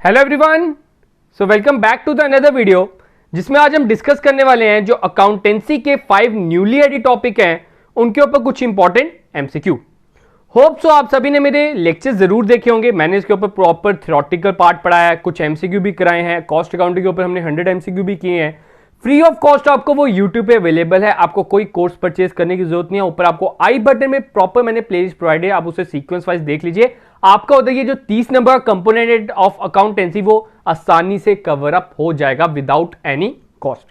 Hello everyone, so welcome back to the another video जिसमें आज हम डिस्कस करने वाले हैं जो अकाउंटेंसी के 5 न्यूली एडिड टॉपिक हैं उनके ऊपर कुछ इंपॉर्टेंट एमसीक्यू। होप सो आप सभी ने मेरे लेक्चर्स जरूर देखे होंगे। मैंने इसके ऊपर प्रॉपर थ्योरेटिकल पार्ट पढ़ाया है, कुछ एमसीक्यू भी कराए हैं। कॉस्ट अकाउंटिंग के ऊपर हमने 100 एमसीक्यू भी किए हैं। फ्री ऑफ कॉस्ट आपको वो यूट्यूब पे अवेलेबल है, आपको कोई कोर्स परचेज करने की जरूरत नहीं है। ऊपर आपको आई बटन में प्रॉपर मैंने प्लेलिस्ट प्रोवाइड है, आप उसे सीक्वेंस वाइज देख लीजिए। आपका होता है ये जो 30 नंबर का कंपोनेंट ऑफ अकाउंटेंसी वो आसानी से कवर अप हो जाएगा विदाउट एनी कॉस्ट।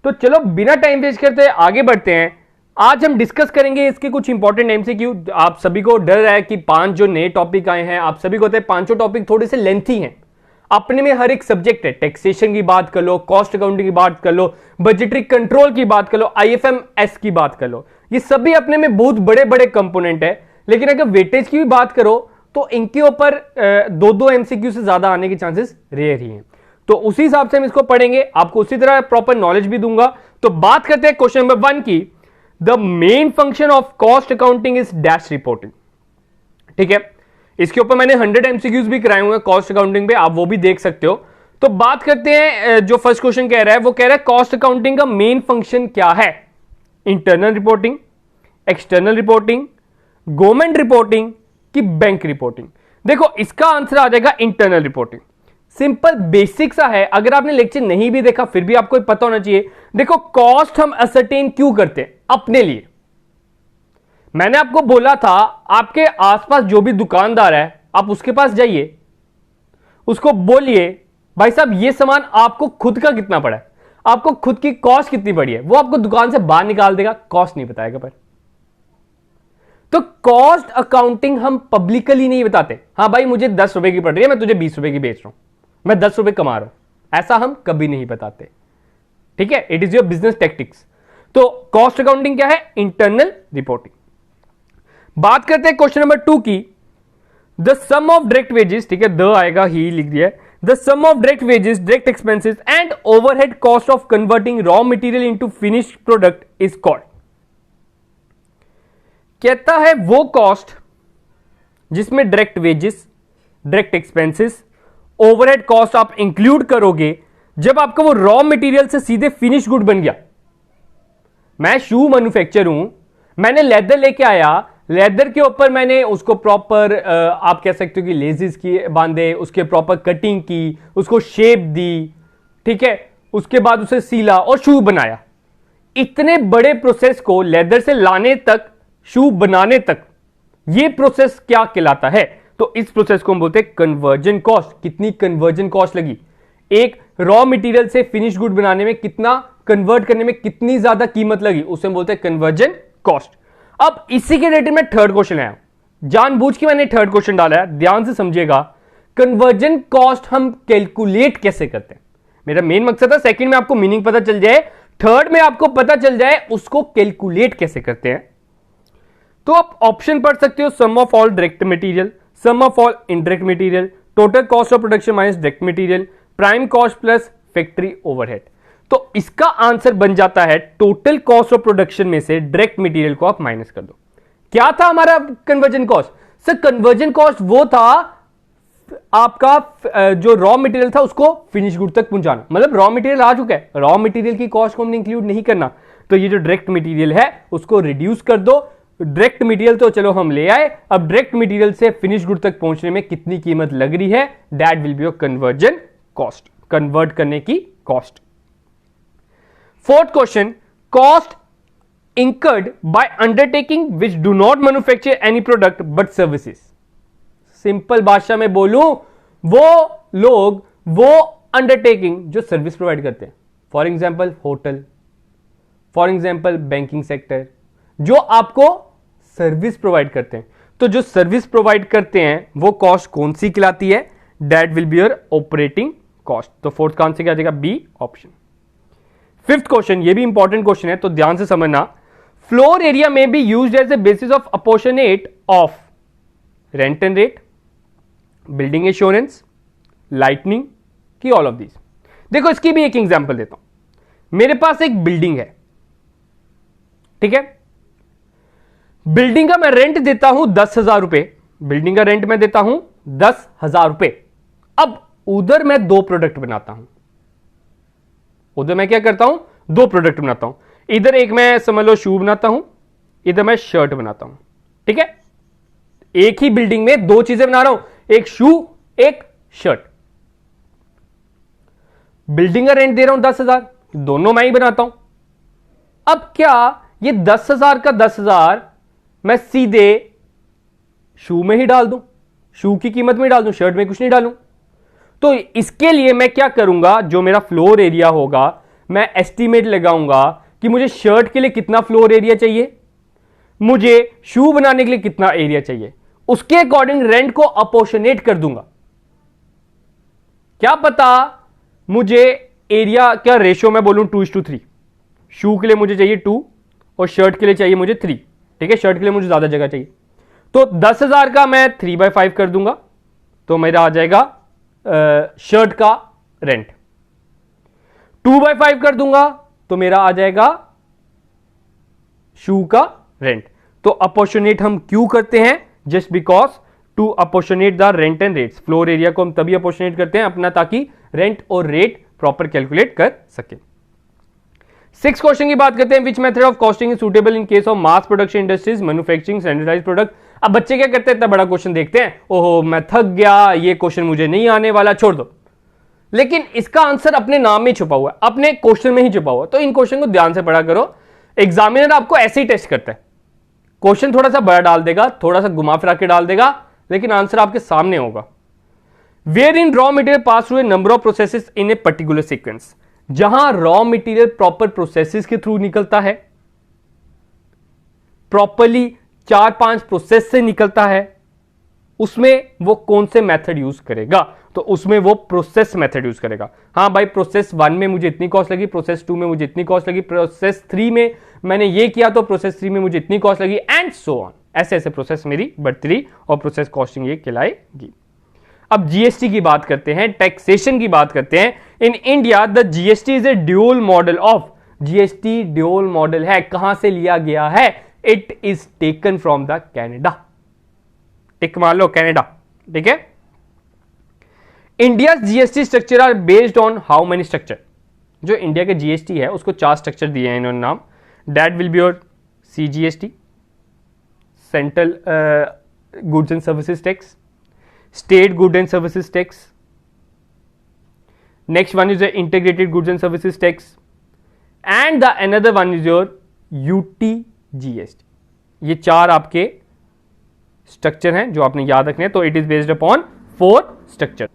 तो चलो बिना टाइम वेस्ट करते आगे बढ़ते हैं। आज हम डिस्कस करेंगे इसके कुछ इंपॉर्टेंट एमसीक्यू। आप सभी को डर है कि 5 जो नए टॉपिक आए हैं, आप सभी को होता है 5 टॉपिक थोड़े से लेंथी हैं। अपने में हर एक सब्जेक्ट है, टैक्सेशन की बात कर लो, कॉस्ट अकाउंटिंग की बात कर लो, बजटरी कंट्रोल की बात कर लो, आईएफएमएस की बात कर लो, ये सभी अपने में बहुत बड़े बड़े कंपोनेंट है। लेकिन अगर वेटेज की भी बात करो तो इनके ऊपर 2-2 एमसीक्यू से ज्यादा आने के चांसेस रेयर ही हैं। तो उसी हिसाब से हम इसको पढ़ेंगे, आपको उसी तरह प्रॉपर नॉलेज भी दूंगा। तो बात करते हैं क्वेश्चन नंबर 1 की। The main function of cost accounting is dash reporting. ठीक है, इसके ऊपर मैंने 100 एमसीक्यूज भी कराए हुए हैं कॉस्ट अकाउंटिंग पे, आप वो भी देख सकते हो। तो बात करते हैं, जो फर्स्ट क्वेश्चन कह रहा है वो कह रहा है कॉस्ट अकाउंटिंग का मेन फंक्शन क्या है। Internal reporting, external reporting, government reporting की बैंक रिपोर्टिंग। देखो इसका आंसर आ जाएगा इंटरनल रिपोर्टिंग। सिंपल बेसिक सा है, अगर आपने लेक्चर नहीं भी देखा फिर भी आपको पता होना चाहिए। देखो कॉस्ट हम असरटेन क्यों करते हैं? अपने लिए। मैंने आपको बोला था आपके आसपास जो भी दुकानदार है आप उसके पास जाइए, उसको बोलिए भाई साहब ये सामान आपको खुद का कितना पड़ा है, आपको खुद की कॉस्ट कितनी पड़ी है, वो आपको दुकान से बाहर निकाल देगा, कॉस्ट नहीं बताएगा। पर तो कॉस्ट अकाउंटिंग हम पब्लिकली नहीं बताते। हाँ भाई मुझे 10 रुपए की पड़ रही है, मैं तुझे 20 रुपए की बेच रहा हूं, मैं 10 रुपए कमा रहा हूं, ऐसा हम कभी नहीं बताते। ठीक है, it is your business tactics. तो कॉस्ट अकाउंटिंग क्या है? Internal reporting. बात करते हैं क्वेश्चन नंबर 2 की। The sum of direct wages, ठीक है द आएगा ही लिख दिया है। The sum of direct wages, direct expenses and overhead cost of converting raw material into finished product is called. कहता है वो कॉस्ट जिसमें direct wages, direct expenses, overhead cost आप इंक्लूड करोगे जब आपका वो रॉ मटेरियल से सीधे फिनिश गुड बन गया। मैं शू मैन्युफैक्चर हूं, मैंने लेदर लेके आया, लेदर के ऊपर मैंने उसको प्रॉपर आप कह सकते हो कि लेजिस की बांधे, उसके प्रॉपर कटिंग की, उसको शेप दी, ठीक है, उसके बाद उसे सीला और शू बनाया। इतने बड़े प्रोसेस को लेदर से लाने तक, शू बनाने तक, ये प्रोसेस क्या कहलाता है? तो इस प्रोसेस को हम बोलते हैं कन्वर्जन कॉस्ट। कितनी कन्वर्जन कॉस्ट लगी, एक रॉ मटेरियल से फिनिश गुड बनाने में कितना, कन्वर्ट करने में कितनी ज्यादा कीमत लगी, उसे हम बोलते हैं कन्वर्जन कॉस्ट। अब इसी के रिलेटेड में थर्ड क्वेश्चन आया, जानबूझ के मैंने थर्ड क्वेश्चन डाला है, ध्यान से समझिएगा। कन्वर्जन कॉस्ट हम कैलकुलेट कैसे करते हैं? मेरा मेन मकसद है सेकंड में आपको मीनिंग पता चल जाए, थर्ड में आपको पता चल जाए उसको कैलकुलेट कैसे करते हैं। तो आप ऑप्शन पढ़ सकते हो, sum of all direct material, sum of all indirect material, total cost of production minus direct material, prime cost plus factory overhead. तो इसका आंसर बन जाता है टोटल कॉस्ट ऑफ प्रोडक्शन में से डायरेक्ट मटेरियल को आप माइनस कर दो। क्या था हमारा conversion cost? Sir conversion cost वो था आपका जो रॉ मटेरियल था उसको फिनिश गुड तक पहुंचाना, मतलब रॉ मटेरियल आ चुका है, रॉ मटेरियल की कॉस्ट को हमने इंक्लूड नहीं करना। तो ये जो डायरेक्ट मटेरियल है उसको रिड्यूस कर दो। डायरेक्ट मटेरियल तो चलो हम ले आए, अब डायरेक्ट मटेरियल से फिनिश गुड तक पहुंचने में कितनी कीमत लग रही है, that will be your conversion cost, convert करने की cost. Fourth question, cost incurred by undertaking which do not manufacture any product but services. Simple भाषा में बोलूं, वो लोग, वो अंडरटेकिंग जो सर्विस प्रोवाइड करते हैं, for example hotel, for example banking sector, जो आपको सर्विस प्रोवाइड करते हैं। तो जो सर्विस प्रोवाइड करते हैं वो कॉस्ट कौन सी कहलाती है? That will be your operating cost. तो फोर्थ का आंसर क्या आ जाएगा? B option. फिफ्थ क्वेश्चन, ये भी इंपॉर्टेंट क्वेश्चन है तो ध्यान से समझना। Floor area may be used as a basis of apportionate of rent and rate, building insurance, lightning की, ऑल ऑफ दीज। देखो इसकी भी एक एग्जांपल देता हूं। मेरे पास एक बिल्डिंग है, ठीक है, बिल्डिंग का मैं रेंट देता हूं 10,000 रुपए, बिल्डिंग का रेंट मैं देता हूं 10,000 रुपए। अब उधर मैं दो प्रोडक्ट बनाता हूं, उधर मैं क्या करता हूं, दो प्रोडक्ट बनाता हूं। इधर एक मैं समझ लो शू बनाता हूं, इधर मैं शर्ट बनाता हूं, ठीक है। एक ही बिल्डिंग में दो चीजें बना रहा हूं, एक शू एक शर्ट। बिल्डिंग का रेंट दे रहा हूं 10,000, दोनों मैं ही बनाता हूं। अब क्या ये 10,000 का 10,000 मैं सीधे शू में ही डाल दूं, शू की कीमत में डाल दूं, शर्ट में कुछ नहीं डालूं? तो इसके लिए मैं क्या करूंगा, जो मेरा फ्लोर एरिया होगा मैं एस्टीमेट लगाऊंगा कि मुझे शर्ट के लिए कितना फ्लोर एरिया चाहिए, मुझे शू बनाने के लिए कितना एरिया चाहिए, उसके अकॉर्डिंग रेंट को अपोर्शनेट कर दूंगा। क्या पता मुझे एरिया क्या रेशियो में बोलूं 2:3, शू के लिए मुझे चाहिए 2 और शर्ट के लिए चाहिए मुझे 3, ठीक है। शर्ट के लिए मुझे ज्यादा जगह चाहिए, तो 10,000 का मैं 3/5 कर दूंगा, तो मेरा आ जाएगा शर्ट का रेंट। 2/5 कर दूंगा तो मेरा आ जाएगा शू का रेंट। तो अपोर्शनेट हम क्यों करते हैं, just because to apportionate the rent and rates. Floor area को हम तभी अपोर्शनेट करते हैं अपना, ताकि रेंट और रेट प्रॉपर कैलकुलेट कर सके। 6 क्वेश्चन की बात करते हैं, which method of costing is suitable in case of mass production industries, manufacturing standardised product. अब बच्चे क्या करते हैं, इतना बड़ा क्वेश्चन देखते हैं, ओहो मैं थक गया, ये क्वेश्चन मुझे नहीं आने वाला, छोड़ दो। लेकिन इसका आंसर अपने नाम में छुपा हुआ है, अपने क्वेश्चन में ही छुपा हुआ है। तो इन क्वेश्चन को ध्यान से पढ़ा करो। एग्जामिनर आपको ऐसे ही टेस्ट करता है, क्वेश्चन थोड़ा सा बड़ा डाल देगा, थोड़ा सा घुमा फिरा के डाल देगा, लेकिन आंसर आपके सामने होगा। Wherein raw material pass through a number of processes in a particular sequence, जहां रॉ मटेरियल प्रॉपर प्रोसेसेस के थ्रू निकलता है, प्रॉपरली 4-5 प्रोसेस से निकलता है, उसमें वो कौन से मेथड यूज करेगा, तो उसमें वो प्रोसेस मेथड यूज करेगा। हाँ भाई, प्रोसेस 1 में मुझे इतनी कॉस्ट लगी, प्रोसेस 2 में मुझे इतनी कॉस्ट लगी, प्रोसेस 3 में मैंने ये किया तो प्रोसेस 3 में मुझे इतनी कॉस्ट लगी, एंड सो ऑन। ऐसे ऐसे प्रोसेस मेरी बढ़ती रही और प्रोसेस कॉस्टिंग ये कहलाएगी। अब जीएसटी की बात करते हैं, टैक्सेशन की बात करते हैं। In India the GST is a dual model of, GST dual model है, कहां से लिया गया है, it is taken from the Canada. टिक मान लो कैनेडा, ठीक है। India GST structure are based on how many structure, जो इंडिया के जीएसटी है उसको 4 स्ट्रक्चर दिए हैं इन्होंने नाम। That will be your CGST, central goods and services tax, state good and services tax, next one is integrated goods and services tax, and the another one is your UT GST. ये 4 आपके structure हैं जो आपने याद रखने हैं। तो it is based upon 4 structure.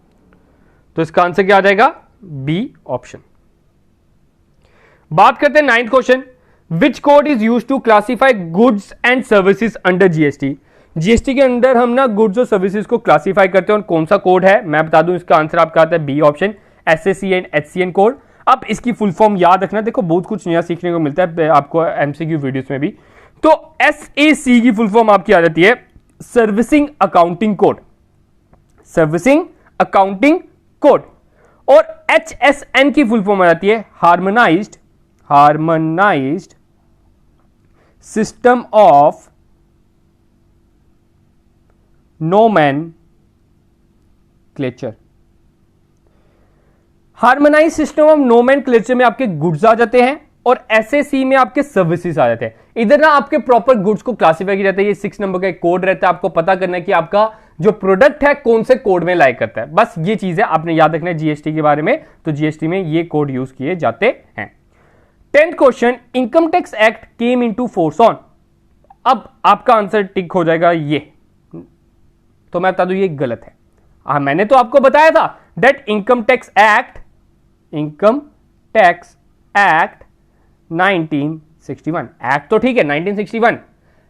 तो इसका आंसर क्या आ जाएगा, बी ऑप्शन। बात करते हैं 9th question, which code is used to classify goods and services under GST. GST के अंदर हम ना गुड्स और सर्विसेज को क्लासिफाई करते हैं, और कौन सा कोड है मैं बता दूं, इसका आंसर आपका आता है B option, SSC and HCN code. अब इसकी फुल फॉर्म याद रखना, देखो बहुत कुछ नया सीखने को मिलता है आपको एमसीक्यू वीडियोस में भी। तो एसएसी की फुल फॉर्म आपकी आ जाती है servicing accounting code, servicing accounting code. और एचएसएन की फुल फॉर्म आ जाती है harmonised system of nomenclature. Harmonised system of nomenclature में आपके गुड्स आ जाते हैं और एसएसी में आपके सर्विसेज आ जाते हैं। इधर ना आपके प्रॉपर गुड्स को क्लासिफाई किया जाता है, ये 6 नंबर का एक कोड रहता है, आपको पता करना है कि आपका जो प्रोडक्ट है कौन से कोड में लाइक करता है। बस ये चीज है आपने याद रखना है जीएसटी के बारे में, तो जीएसटी में ये कोड यूज किए जाते हैं। 10th question, income tax act came into force on. अब आपका आंसर टिक हो जाएगा ये, तो मैं बता दूं ये गलत है। मैंने तो आपको बताया था that income tax act 1961 act तो ठीक है 1961,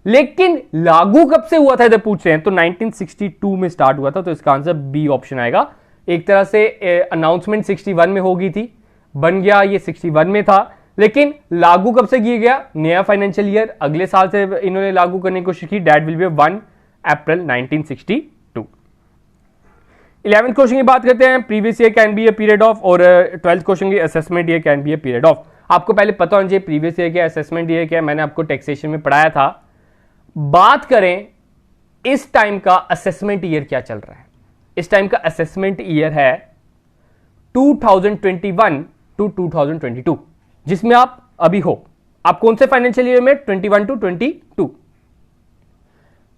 लेकिन लागू कब से हुआ था इधर पूछ रहे हैं, तो 1962 में स्टार्ट हुआ था। तो इसका आंसर बी ऑप्शन आएगा। एक तरह से अनाउंसमेंट 61 में हो गई थी, बन गया ये 61 में था, लेकिन लागू कब से किया गया, नया फाइनेंशियल ईयर अगले साल से इन्होंने लागू करने की कोशिश की। That will B 1 April 1962। 11th question की बात करते हैं, previous year can be a period of, और 12th क्वेश्चन की assessment year can be a period of. आपको पहले पता होना चाहिए प्रीवियस ईयर क्या, असेसमेंट ईयर क्या, मैंने आपको टैक्सेशन में पढ़ाया था। बात करें इस टाइम का असेसमेंट ईयर क्या चल रहा है, इस टाइम का असेसमेंट ईयर है 2021 टू 2022, जिसमें आप अभी हो। आप कौन से फाइनेंशियल ईयर में? 21 टू 22।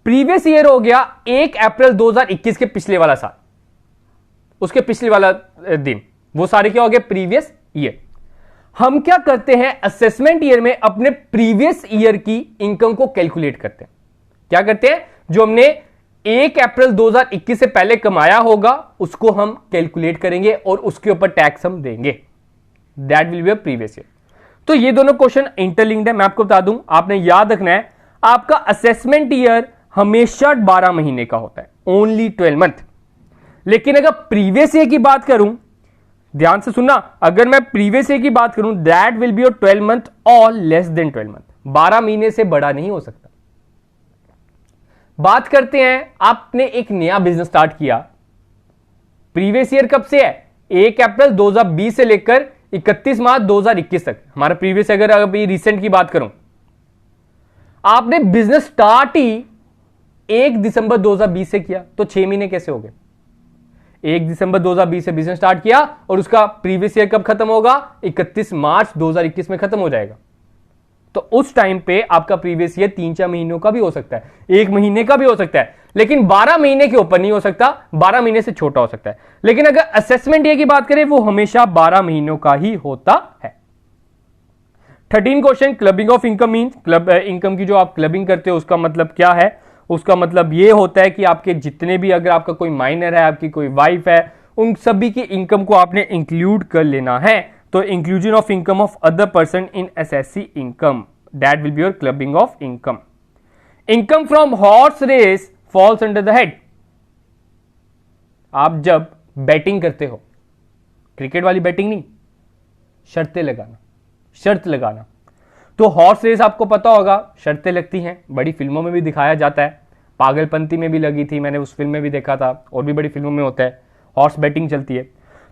प्रीवियस ईयर हो गया 1 अप्रैल 2021 के पिछले वाला साल, उसके पिछले वाला दिन, वो सारे क्या हो गए? Previous year. हम क्या करते हैं असेसमेंट ईयर में? अपने प्रीवियस ईयर की इनकम को कैलकुलेट करते हैं। क्या करते हैं? जो हमने 1 अप्रैल 2021 से पहले कमाया होगा उसको हम कैलकुलेट करेंगे और उसके ऊपर टैक्स हम देंगे। That will be a previous year. तो ये दोनों क्वेश्चन इंटरलिंक्ड है। मैं आपको बता दूं, आपने याद रखना है, आपका असेसमेंट ईयर हमेशा 12 महीने का होता है, ओनली 12 मंथ। लेकिन अगर प्रीवियस ईयर की बात करूं, ध्यान से सुनना, अगर मैं प्रीवियस ईयर की बात करूं, that will be your 12 month और लेस देन 12 मंथ। 12 महीने से बड़ा नहीं हो सकता। बात करते हैं, आपने एक नया बिजनेस स्टार्ट किया, प्रीवियस ईयर कब से है? 1 अप्रैल 2020 से लेकर 31 मार्च 2021 तक हमारा प्रीवियस। अगर अभी रिसेंट की बात करूं, आपने बिजनेस स्टार्ट ही 1 दिसंबर 2020 से किया, तो 6 महीने कैसे हो गए? 1 दिसंबर 2020 से बिजनेस स्टार्ट किया और उसका प्रीवियस ईयर कब खत्म होगा? 31 मार्च 2021 में खत्म हो जाएगा। तो उस टाइम पे आपका प्रीवियस ईयर 3-4 महीनों का भी हो सकता है, 1 महीने का भी हो सकता है, लेकिन 12 महीने के ऊपर नहीं हो सकता, 12 महीने से छोटा हो सकता है। लेकिन अगर असेसमेंट ईयर की बात करें, वो हमेशा 12 महीनों का ही होता है। 13 question, clubbing of income mean, club income की जो आप क्लबिंग करते हो उसका मतलब क्या है? उसका मतलब ये होता है कि आपके जितने भी, अगर आपका कोई माइनर है, आपकी कोई वाइफ है, उन सभी की इनकम को आपने इंक्लूड कर लेना है। तो inclusion of income of other person in SSC income, that will be your clubbing of income. Income from horse race falls under the head. आप जब बैटिंग करते हो, क्रिकेट वाली बैटिंग नहीं, शर्तें लगाना, शर्त लगाना, तो हॉर्स रेस आपको पता होगा, शर्तें लगती हैं, बड़ी फिल्मों में भी दिखाया जाता है, पागलपंती में भी लगी थी, मैंने उस फिल्म में भी देखा था, और भी बड़ी फिल्मों में होता है, हॉर्स बैटिंग चलती है।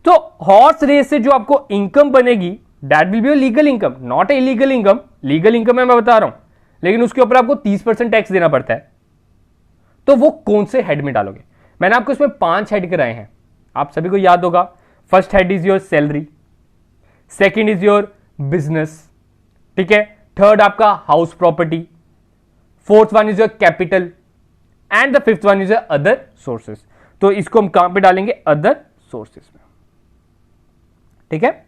तो हॉर्स रेस से जो आपको इनकम बनेगी, that will be legal income, not a illegal income. Legal income है मैं बता रहा हूं, लेकिन उसके ऊपर आपको 30% टैक्स देना पड़ता है। तो वो कौन से हेड में डालोगे? मैंने आपको इसमें 5 हेड कराए हैं, आप सभी को याद होगा। First head is your salary, second is your business, ठीक है, थर्ड आपका house property, fourth one is your capital, and the fifth one is your other sources. तो इसको हम कहां पे डालेंगे? अदर सोर्सेस में, ठीक है।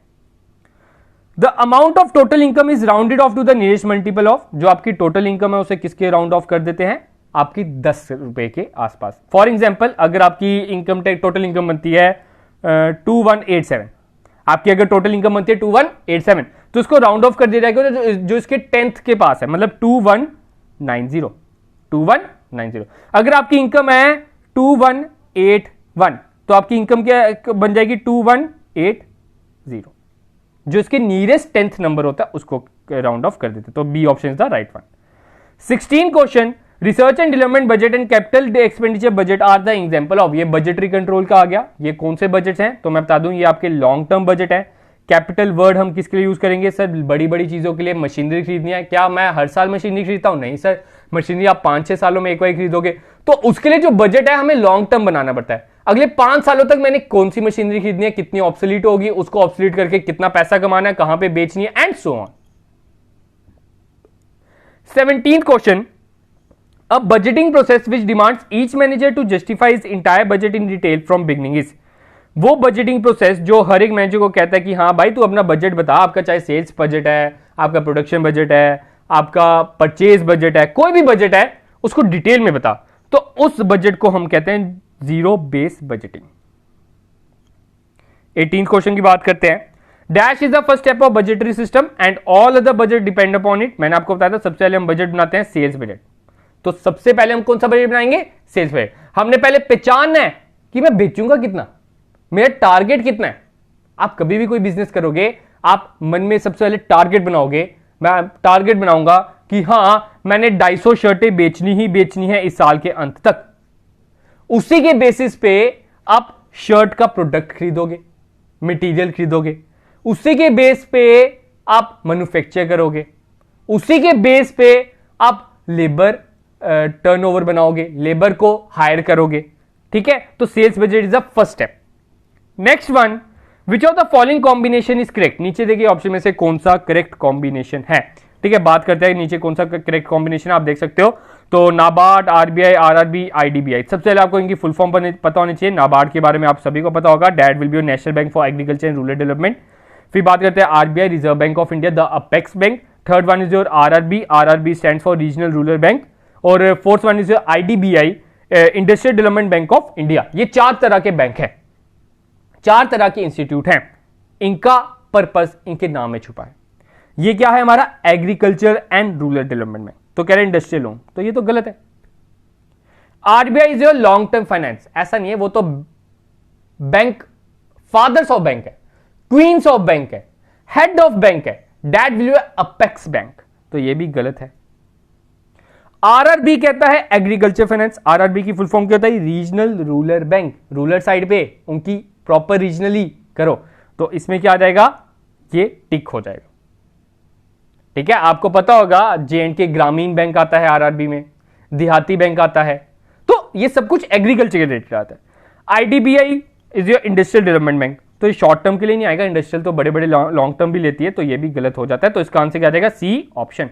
The amount of total income is rounded off to the nearest multiple of, जो आपकी टोटल इनकम है उसे किसके राउंड ऑफ कर देते हैं? आपकी 10 रुपए के आसपास। फॉर एग्जाम्पल, अगर आपकी इनकम टोटल इनकम बनती है 2187, आपकी अगर टोटल इनकम बनती है 2187, तो उसको राउंड ऑफ कर दिया जाएगा जो इसके 10th के पास है, मतलब 2190। अगर आपकी इनकम है 2181, तो आपकी इनकम क्या बन जाएगी? 2180, जो इसके नियरेस्ट 10th नंबर होता है उसको राउंड ऑफ कर देते। तो B option is the right one. 16 question, research and development budget and capital expenditure budget are the example of. ये बजटरी कंट्रोल का आ गया। ये कौन से बजट हैं? तो मैं बता दूं, ये आपके लॉन्ग टर्म बजट है। कैपिटल वर्ड हम किसके लिए यूज करेंगे? सर बड़ी बड़ी चीजों के लिए, मशीनरी खरीदनी है। क्या मैं हर साल मशीनरी खरीदता हूं? नहीं सर, मशीनरी आप 5-6 सालों में एक बार खरीदोगे। तो उसके लिए जो बजट है हमें लॉन्ग टर्म बनाना पड़ता है। अगले 5 सालों तक मैंने कौन सी मशीनरी खरीदनी है, कितनी ऑब्सोलीट होगी, उसको ऑब्सोलीट करके कितना पैसा कमाना है, कहां पे बेचनी है, and so on. 17 question, a budgeting process which demands each manager to justify his entire budget in detail from beginning is। वो बजटिंग प्रोसेस जो हर एक मैनेजर को कहता है कि हाँ भाई तू अपना बजट बता, आपका चाहे सेल्स बजट है, आपका प्रोडक्शन बजट है, आपका परचेज बजट है, कोई भी बजट है, उसको डिटेल में बता। तो उस बजट को हम कहते हैं जीरो बेस बजटिंग। 18 क्वेश्चन की बात करते हैं। Dash is the first step of budgetary system and all other budget depend upon it. मैंने आपको बताया था सबसे पहले हम बजट बनाते हैं सेल्स बजट। तो सबसे पहले हम कौन सा बजट बनाएंगे? Sales budget. हमने पहले पहचानना है कि मैं बेचूंगा कितना, मेरा टारगेट कितना है। आप कभी भी कोई बिजनेस करोगे, आप मन में सबसे पहले टारगेट बनाओगे। मैं टारगेट बनाऊंगा कि हां मैंने 250 शर्टें बेचनी ही बेचनी है इस साल के अंत तक। उसी के बेसिस पे आप शर्ट का प्रोडक्ट खरीदोगे, मटेरियल खरीदोगे, उसी के बेस पे आप मैन्युफैक्चर करोगे, उसी के बेस पे आप लेबर टर्नओवर बनाओगे, लेबर को हायर करोगे, ठीक है। तो sales budget is the first step. Next one, which of the following combination is correct, नीचे देखिए ऑप्शन में से कौन सा करेक्ट कॉम्बिनेशन है। ठीक है, बात करते हैं नीचे कौन सा करेक्ट कॉम्बिनेशन आप देख सकते हो। तो नाबार्ड, आरबीआई, आरआरबी, आईडीबीआई। सबसे पहले आपको इनकी फुल फॉर्म पता होनी चाहिए। नाबार्ड के बारे में आप सभी को पता होगा, that will be national bank for agriculture and rural development. फिर बात करते हैं RBI, reserve bank of India, the apex bank. Third one is your RRB, RRB stand for regional rural bank. और fourth one is your IDBI, industrial development bank of India. ये 4 तरह के bank हैं, 4 तरह के इंस्टीट्यूट हैं, इनका purpose इनके नाम में छुपा है। ये क्या है हमारा agriculture and rural development bank, तो कह रहे हैं इंडस्ट्रियल लोन, तो ये तो गलत है। RBI is your long term finance, ऐसा नहीं है, वो तो बैंक फादर्स ऑफ बैंक है, क्वींस ऑफ बैंक है, हेड ऑफ बैंक है, that will B apex bank, तो ये भी गलत है। आरआरबी कहता है एग्रीकल्चर फाइनेंस, आरआरबी की फुल फॉर्म क्या होता है, regional rural bank, rural side पे उनकी प्रॉपर रीजनली करो, तो इसमें क्या आ जाएगा, ये टिक हो जाएगा। ठीक है, आपको पता होगा जेएंडके ग्रामीण बैंक आता है आरआरबी में, देहाती बैंक आता है, तो ये सब कुछ एग्रीकल्चर के रिलेटेड आता है। IDBI is your industrial development bank, तो ये शॉर्ट टर्म के लिए नहीं आएगा, इंडस्ट्रियल तो बड़े बड़े लॉन्ग टर्म भी लेती है, तो ये भी गलत हो जाता है, तो इसका आंसर क्या जाएगा, C option.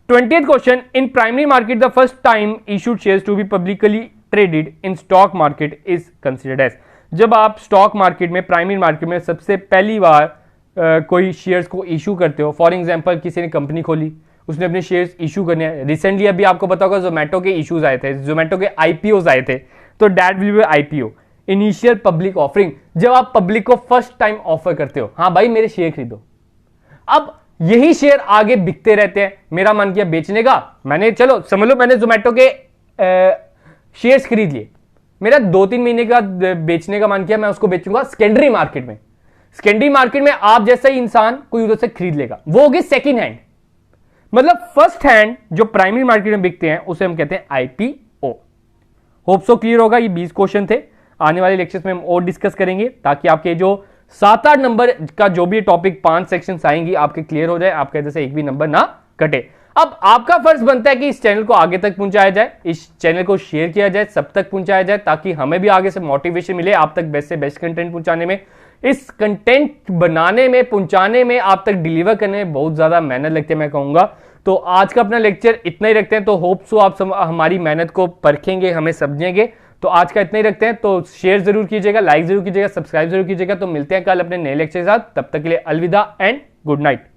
20th question, in primary market the first time issued shares to be publicly traded in stock market is considered as, जब आप स्टॉक मार्केट में, प्राइमरी मार्केट में सबसे पहली बार कोई शेयर्स को इशू करते हो, फॉर एग्जांपल किसी ने कंपनी खोली, उसने अपने शेयर्स इशू करने हैं, रिसेंटली अभी आपको पता होगा जोमेटो के इश्यूज आए थे, जोमेटो के आईपीओ आए थे, तो that will B IPO, initial public offering, जब आप पब्लिक को फर्स्ट टाइम ऑफर करते हो, हाँ भाई मेरे शेयर खरीदो। अब यही शेयर आगे बिकते रहते हैं, मेरा मन किया बेचने का, मैंने चलो समझ लो मैंने जोमेटो के शेयर्स खरीद लिए, मेरा 2-3 महीने का बेचने का मन किया, मैं उसको बेचूंगा सेकेंडरी मार्केट में। सेकेंडरी मार्केट में आप जैसा ही इंसान कोई उधर से खरीद लेगा, वो होगी सेकंड हैंड। मतलब फर्स्ट हैंड जो प्राइमरी मार्केट में बिकते हैं उसे हम कहते हैं आईपीओ। होप सो क्लियर होगा, ये 20 क्वेश्चन थे, आने वाले लेक्चर्स में हम और डिस्कस करेंगे ताकि आपके जो 7-8 नंबर का जो भी टॉपिक 5 सेक्शंस आएंगी आपके क्लियर हो जाए, आपके इधर से एक भी नंबर ना कटे। अब आपका फर्ज बनता है कि इस चैनल को आगे तक पहुंचाया जाए, इस चैनल को शेयर किया जाए, सब तक पहुंचाया जाए, ताकि हमें भी आगे से मोटिवेशन मिले आप तक बेस्ट से बेस्ट कंटेंट पहुंचाने में। इस कंटेंट बनाने में, पहुंचाने में, आप तक डिलीवर करने में बहुत ज्यादा मेहनत लगती है मैं कहूंगा। तो आज का अपना लेक्चर इतना ही रखते हैं, तो होप सो आप हमारी मेहनत को परखेंगे, हमें समझेंगे। तो आज का इतना ही रखते हैं, तो शेयर जरूर कीजिएगा, लाइक जरूर कीजिएगा, सब्सक्राइब जरूर कीजिएगा। तो मिलते हैं कल अपने नए लेक्चर के साथ, तब तक के लिए अलविदा एंड गुड नाइट।